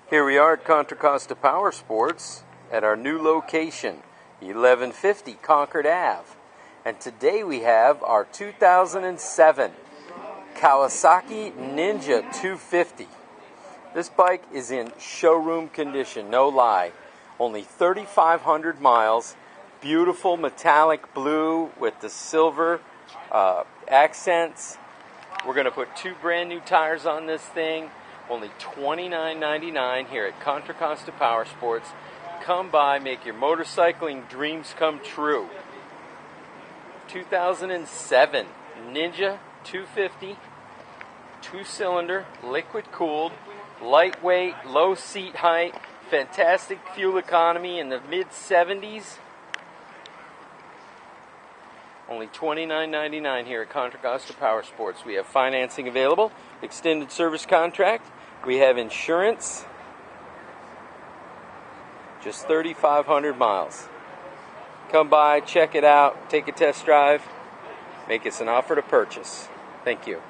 Here we are at Contra Costa Powersports at our new location, 1150 Concord Ave. And today we have our 2007 Kawasaki Ninja 250. This bike is in showroom condition, no lie. Only 3,500 miles, beautiful metallic blue with the silver accents. We're going to put 2 brand new tires on this thing. Only $29.99 here at Contra Costa Powersports. Come by, make your motorcycling dreams come true. 2007 Ninja 250, 2-cylinder, liquid cooled, lightweight, low seat height, fantastic fuel economy in the mid-70s. Only $29.99 here at Contra Costa Powersports. We have financing available, extended service contract. We have insurance. Just 3,500 miles. Come by, check it out, take a test drive, make us an offer to purchase. Thank you.